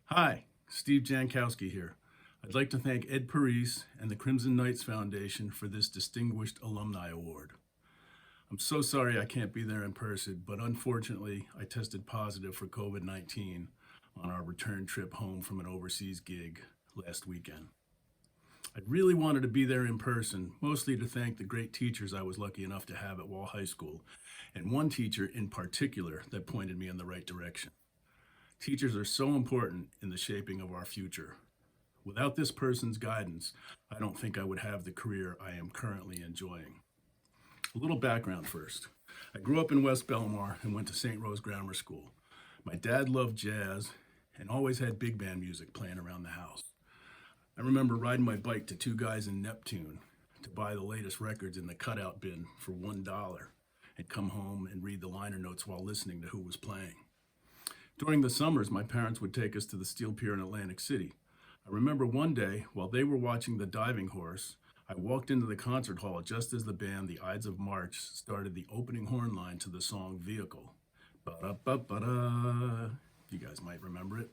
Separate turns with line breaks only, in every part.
Hi, Steve Jankowski here. I'd like to thank Ed Parise and the Crimson Knights Foundation for this Distinguished Alumni Award. I'm so sorry I can't be there in person, but unfortunately, I tested positive for COVID 19 on our return trip home from an overseas gig last weekend. I really wanted to be there in person, mostly to thank the great teachers I was lucky enough to have at Wall High School, and one teacher in particular that pointed me in the right direction. Teachers are so important in the shaping of our future. Without this person's guidance, I don't think I would have the career I am currently enjoying. A little background first. I grew up in West Belmar and went to St. Rose Grammar School. My dad loved jazz and always had big band music playing around the house. I remember riding my bike to Two Guys in Neptune to buy the latest records in the cutout bin for $1 and come home and read the liner notes while listening to who was playing. During the summers, my parents would take us to the Steel Pier in Atlantic City. I remember one day, while they were watching The Diving Horse, I walked into the concert hall just as the band The Ides of March started the opening horn line to the song Vehicle. Ba-da-ba-ba-da. You guys might remember it.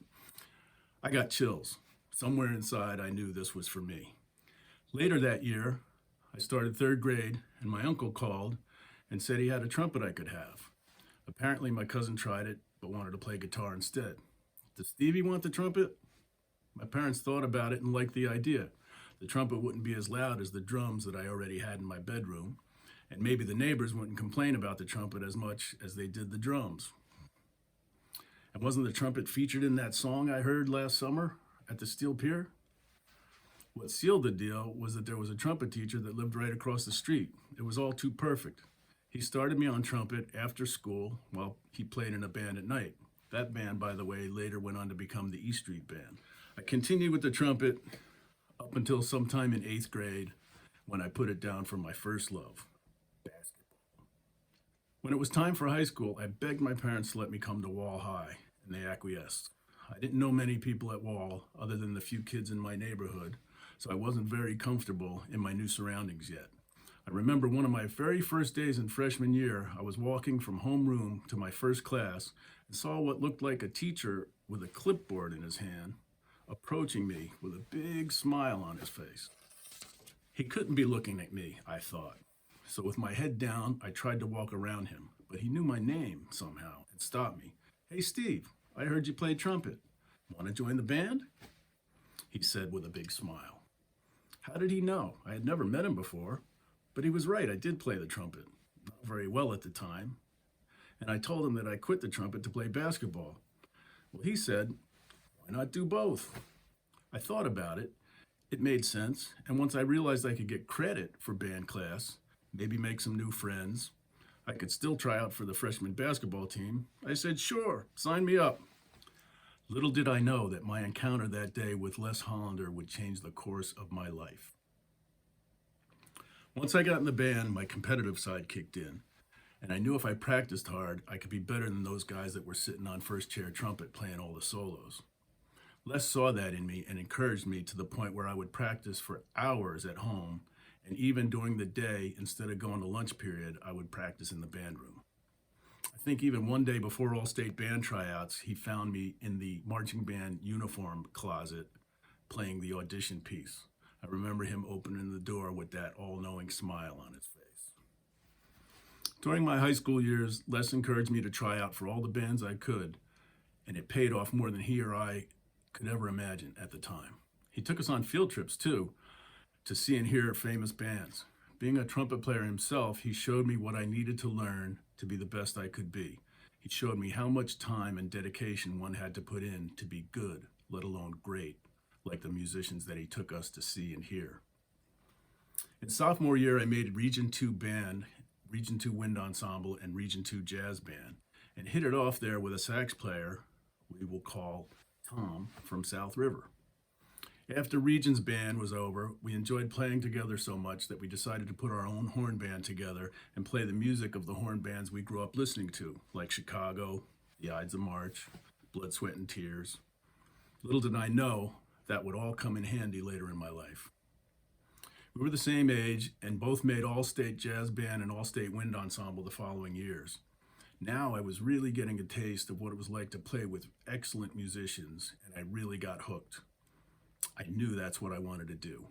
I got chills. Somewhere inside, I knew this was for me. Later that year, I started third grade, and my uncle called and said he had a trumpet I could have. Apparently, my cousin tried it, but wanted to play guitar instead. Does Stevie want the trumpet? My parents thought about it and liked the idea. The trumpet wouldn't be as loud as the drums that I already had in my bedroom, and maybe the neighbors wouldn't complain about the trumpet as much as they did the drums. And wasn't the trumpet featured in that song I heard last summer at the Steel Pier? What sealed the deal was that there was a trumpet teacher that lived right across the street. It was all too perfect. He started me on trumpet after school while he played in a band at night. That band, by the way, later went on to become the E Street Band. I continued with the trumpet up until sometime in 8th grade when I put it down for my first love, basketball. When it was time for high school, I begged my parents to let me come to Wall High, and they acquiesced. I didn't know many people at Wall other than the few kids in my neighborhood, so I wasn't very comfortable in my new surroundings yet. I remember one of my very first days in freshman year, I was walking from homeroom to my first class and saw what looked like a teacher with a clipboard in his hand approaching me with a big smile on his face. He couldn't be looking at me, I thought. So with my head down, I tried to walk around him, but he knew my name somehow and stopped me. "Hey Steve, I heard you play trumpet. Want to join the band?" He said with a big smile. How did he know? I had never met him before. But he was right, I did play the trumpet. Not very well at the time. And I told him that I quit the trumpet to play basketball. Well, he said, why not do both? I thought about it. It made sense. And once I realized I could get credit for band class, maybe make some new friends, I could still try out for the freshman basketball team, I said, sure, sign me up. Little did I know that my encounter that day with Les Hollander would change the course of my life. Once I got in the band, my competitive side kicked in, and I knew if I practiced hard, I could be better than those guys that were sitting on first chair trumpet playing all the solos. Les saw that in me and encouraged me to the point where I would practice for hours at home, and even during the day, instead of going to lunch period, I would practice in the band room. I think even one day before all-state band tryouts, he found me in the marching band uniform closet playing the audition piece. I remember him opening the door with that all-knowing smile on his face. During my high school years, Les encouraged me to try out for all the bands I could, and it paid off more than he or I could ever imagine at the time. He took us on field trips, too, to see and hear famous bands. Being a trumpet player himself, he showed me what I needed to learn to be the best I could be. He showed me how much time and dedication one had to put in to be good, let alone great, like the musicians that he took us to see and hear. In sophomore year, I made Region 2 band, Region 2 wind ensemble, and Region 2 jazz band, and hit it off there with a sax player we will call Tom from South River. After Region's band was over, we enjoyed playing together so much that we decided to put our own horn band together and play the music of the horn bands we grew up listening to, like Chicago, the Ides of March, Blood, Sweat, and Tears. Little did I know that would all come in handy later in my life. We were the same age and both made all-state jazz band and all-state wind ensemble the following years. Now I was really getting a taste of what it was like to play with excellent musicians, and I really got hooked. I knew that's what I wanted to do.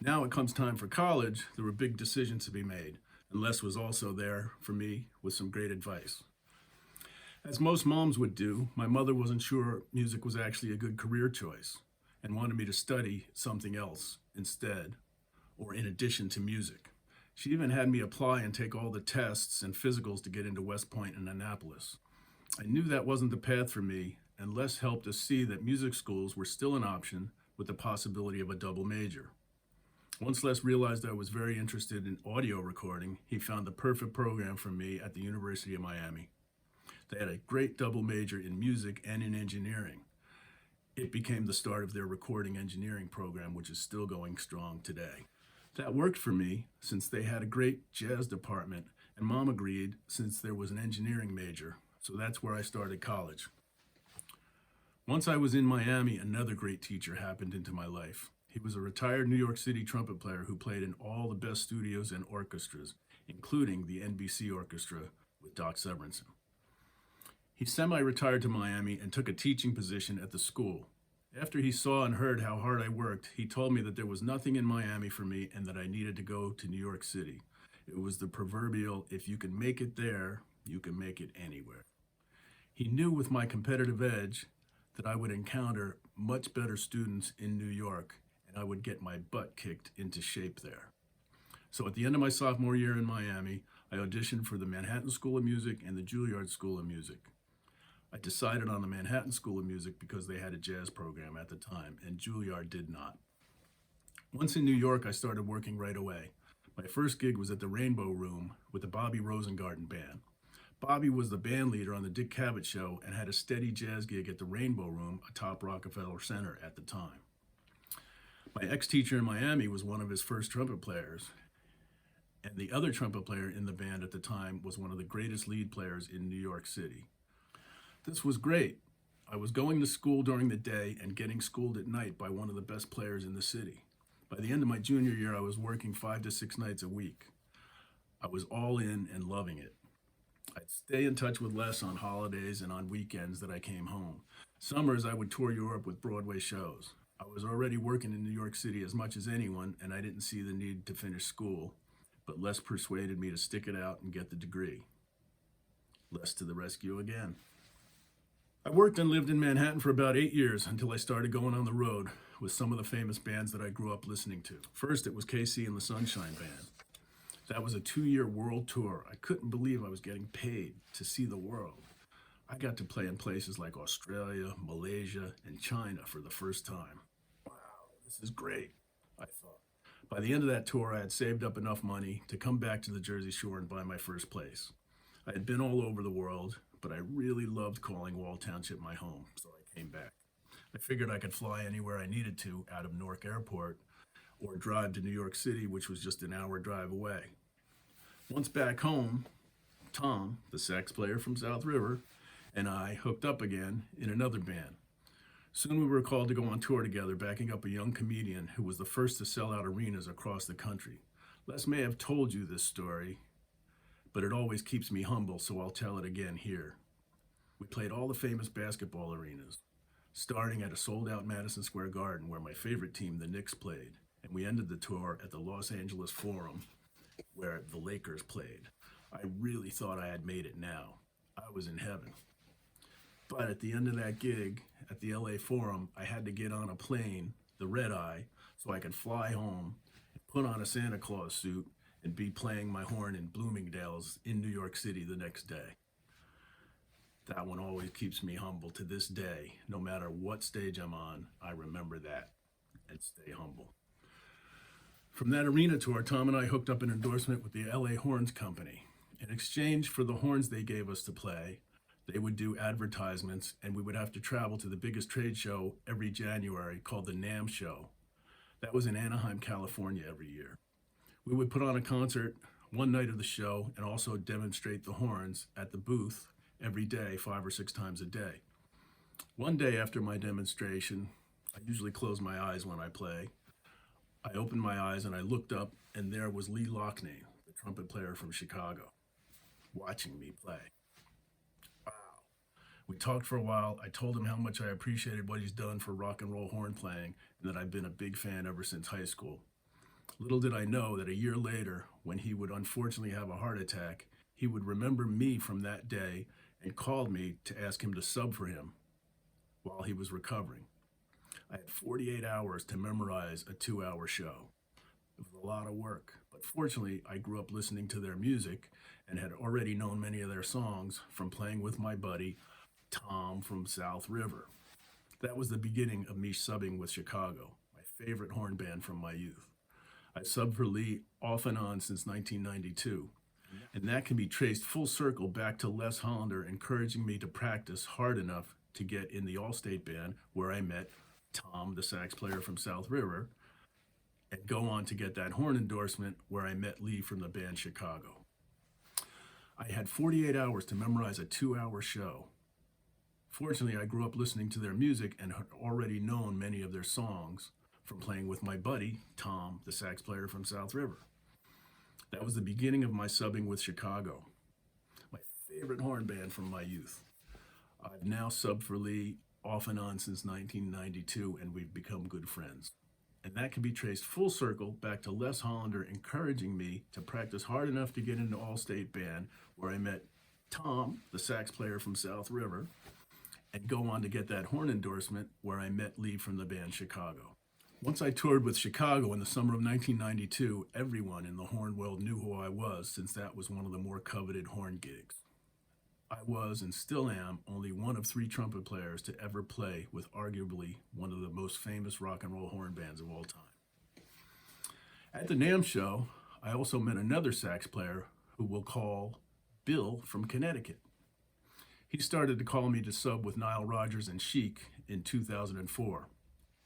Now it comes time for college, there were big decisions to be made, and Les was also there for me with some great advice. As most moms would do, my mother wasn't sure music was actually a good career choice and wanted me to study something else instead or in addition to music. She even had me apply and take all the tests and physicals to get into West Point and Annapolis. I knew that wasn't the path for me, and Les helped us see that music schools were still an option with the possibility of a double major. Once Les realized I was very interested in audio recording, he found the perfect program for me at the University of Miami. They had a great double major in music and in engineering. It became the start of their recording engineering program, which is still going strong today. That worked for me since they had a great jazz department, and Mom agreed since there was an engineering major, so that's where I started college. Once I was in Miami, another great teacher happened into my life. He was a retired New York City trumpet player who played in all the best studios and orchestras, including the NBC Orchestra with Doc Severinsen. He semi-retired to Miami and took a teaching position at the school. After he saw and heard how hard I worked, he told me that there was nothing in Miami for me and that I needed to go to New York City. It was the proverbial, if you can make it there, you can make it anywhere. He knew with my competitive edge that I would encounter much better students in New York and I would get my butt kicked into shape there. So at the end of my sophomore year in Miami, I auditioned for the Manhattan School of Music and the Juilliard School of Music. I decided on the Manhattan School of Music because they had a jazz program at the time, and Juilliard did not. Once in New York, I started working right away. My first gig was at the Rainbow Room with the Bobby Rosengarten Band. Bobby was the band leader on the Dick Cavett Show and had a steady jazz gig at the Rainbow Room atop Rockefeller Center at the time. My ex-teacher in Miami was one of his first trumpet players, and the other trumpet player in the band at the time was one of the greatest lead players in New York City. This was great. I was going to school during the day and getting schooled at night by one of the best players in the city. By the end of my junior year, I was working 5 to 6 nights a week. I was all in and loving it. I'd stay in touch with Les on holidays and on weekends that I came home. Summers, I would tour Europe with Broadway shows. I was already working in New York City as much as anyone, and I didn't see the need to finish school, but Les persuaded me to stick it out and get the degree. Les to the rescue again. I worked and lived in Manhattan for about 8 years until I started going on the road with some of the famous bands that I grew up listening to. First, it was KC and the Sunshine Band. That was a 2-year world tour. I couldn't believe I was getting paid to see the world. I got to play in places like Australia, Malaysia, and China for the first time. Wow, this is great, I thought. By the end of that tour, I had saved up enough money to come back to the Jersey Shore and buy my first place. I had been all over the world, but I really loved calling Wall Township my home, so I came back. I figured I could fly anywhere I needed to out of Newark Airport or drive to New York City, which was just an hour drive away. Once back home, Tom, the sax player from South River, and I hooked up again in another band. Soon we were called to go on tour together, backing up a young comedian who was the first to sell out arenas across the country. Les may have told you this story, but it always keeps me humble, so I'll tell it again here. We played all the famous basketball arenas, starting at a sold-out Madison Square Garden where my favorite team, the Knicks, played, and we ended the tour at the Los Angeles Forum where the Lakers played. I really thought I had made it now. I was in heaven. But at the end of that gig at the LA Forum, I had to get on a plane, the red eye, so I could fly home, put on a Santa Claus suit, and be playing my horn in Bloomingdale's in New York City the next day. That one always keeps me humble to this day. No matter what stage I'm on, I remember that and stay humble. From that arena tour, Tom and I hooked up an endorsement with the LA Horns Company. In exchange for the horns they gave us to play, they would do advertisements and we would have to travel to the biggest trade show every January called the NAMM Show. That was in Anaheim, California every year. We would put on a concert one night of the show and also demonstrate the horns at the booth every day, 5 or 6 times a day. One day after my demonstration, I usually close my eyes when I play. I opened my eyes and I looked up and there was Lee Loughnane, the trumpet player from Chicago. watching me play. Wow. We talked for a while. I told him how much I appreciated what he's done for rock and roll horn playing and that I've been a big fan ever since high school. Little did I know that a year later, when he would unfortunately have a heart attack, he would remember me from that day and called me to ask him to sub for him while he was recovering. I had 48 hours to memorize a 2-hour show. It was a lot of work, but fortunately, I grew up listening to their music and had already known many of their songs from playing with my buddy, Tom from South River. That was the beginning of me subbing with Chicago, my favorite horn band from my youth. I subbed for Lee off and on since 1992, and that can be traced full circle back to Les Hollander encouraging me to practice hard enough to get in the All-State Band where I met Tom, the sax player from South River, and go on to get that horn endorsement where I met Lee from the band Chicago. I had 48 hours to memorize a 2-hour show. Fortunately, I grew up listening to their music and had already known many of their songs from playing with my buddy, Tom, the sax player from South River. That was the beginning of my subbing with Chicago, my favorite horn band from my youth. I've now subbed for Lee off and on since 1992, and we've become good friends. And that can be traced full circle back to Les Hollander encouraging me to practice hard enough to get into All-State Band, where I met Tom, the sax player from South River, and go on to get that horn endorsement where I met Lee from the band Chicago. Once I toured with Chicago in the summer of 1992, everyone in the horn world knew who I was, since that was one of the more coveted horn gigs. I was, and still am, only one of 3 trumpet players to ever play with arguably one of the most famous rock and roll horn bands of all time. At the NAMM show, I also met another sax player who we'll call Bill from Connecticut. He started to call me to sub with Nile Rodgers and Chic in 2004.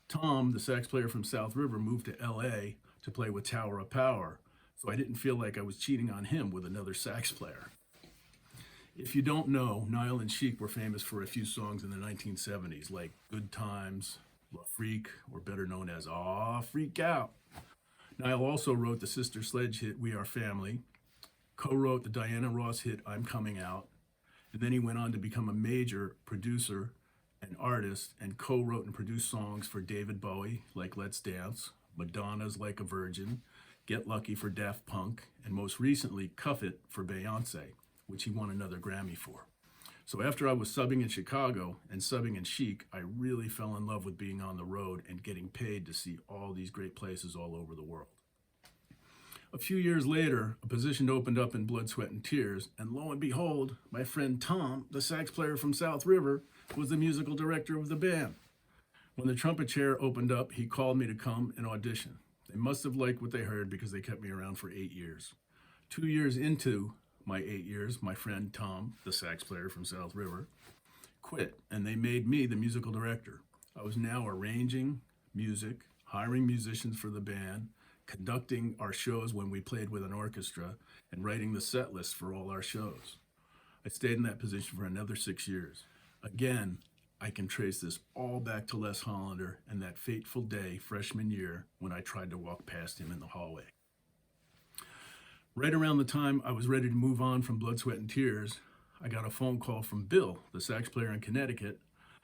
Tom, the sax player from South River, moved to LA to play with Tower of Power, so I didn't feel like I was cheating on him with another sax player. If you don't know, Nile and Chic were famous for a few songs in the 1970s, like Good Times, La Freak, or better known as Aw, Freak Out. Nile also wrote the Sister Sledge hit We Are Family, co-wrote the Diana Ross hit I'm Coming Out, and then he went on to become a major producer and artist and co-wrote and produced songs for David Bowie, like Let's Dance, Madonna's Like a Virgin, Get Lucky for Daft Punk, and most recently, Cuff It for Beyonce, which he won another Grammy for. So after I was subbing in Chicago and subbing in Chic, I really fell in love with being on the road and getting paid to see all these great places all over the world. A few years later, a position opened up in Blood, Sweat, and Tears, and lo and behold, my friend Tom, the sax player from South River, was the musical director of the band. When the trumpet chair opened up, he called me to come and audition. They must have liked what they heard because they kept me around for 8 years. 2 years into my 8 years, my friend Tom, the sax player from South River, quit, and they made me the musical director. I was now arranging music, hiring musicians for the band, conducting our shows when we played with an orchestra, and writing the set list for all our shows. I stayed in that position for another 6 years. Again, I can trace this all back to Les Hollander and that fateful day, freshman year, when I tried to walk past him in the hallway. Right around the time I was ready to move on from Blood, Sweat, and Tears, I got a phone call from Bill, the sax player in Connecticut,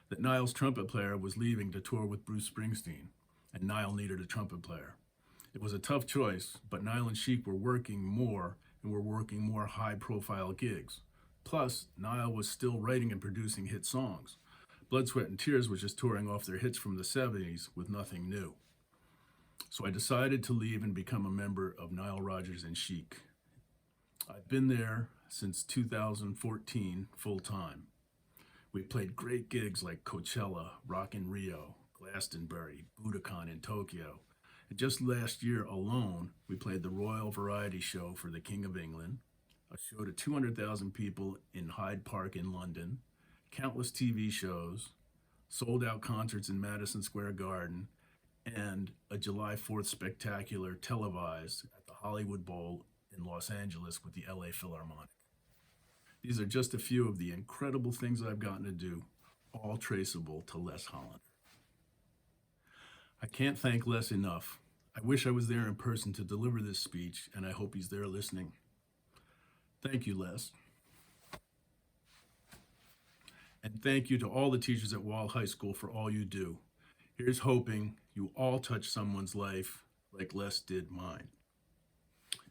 that Nile's trumpet player was leaving to tour with Bruce Springsteen, and Nile needed a trumpet player. It was a tough choice, but Nile and Chic were working more high-profile gigs. Plus, Nile was still writing and producing hit songs. Blood, Sweat, and Tears was just touring off their hits from the 70s with nothing new. So I decided to leave and become a member of Nile Rodgers and Chic. I've been there since 2014 full-time. We played great gigs like Coachella, Rock in Rio, Glastonbury, Budokan in Tokyo. And just last year alone, we played the Royal Variety Show for the King of England, a show to 200,000 people in Hyde Park in London, countless TV shows, sold-out concerts in Madison Square Garden, and a July 4th spectacular televised at the Hollywood Bowl in Los Angeles with the LA Philharmonic. These are just a few of the incredible things I've gotten to do, all traceable to Les Hollander. I can't thank Les enough. I wish I was there in person to deliver this speech, and I hope he's there listening. Thank you, Les. And thank you to all the teachers at Wall High School for all you do. Here's hoping you all touch someone's life like Les did mine.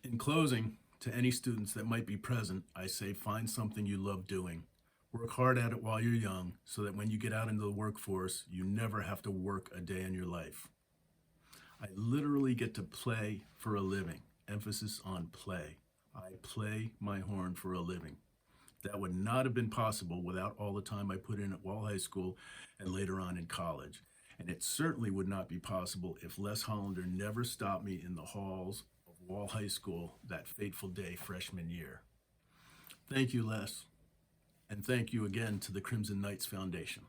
In closing, to any students that might be present, I say find something you love doing. Work hard at it while you're young so that when you get out into the workforce, you never have to work a day in your life. I literally get to play for a living. Emphasis on play. I play my horn for a living. That would not have been possible without all the time I put in at Wall High School and later on in college. And it certainly would not be possible if Les Hollander never stopped me in the halls of Wall High School that fateful day freshman year. Thank you, Les. And thank you again to the Crimson Knights Foundation.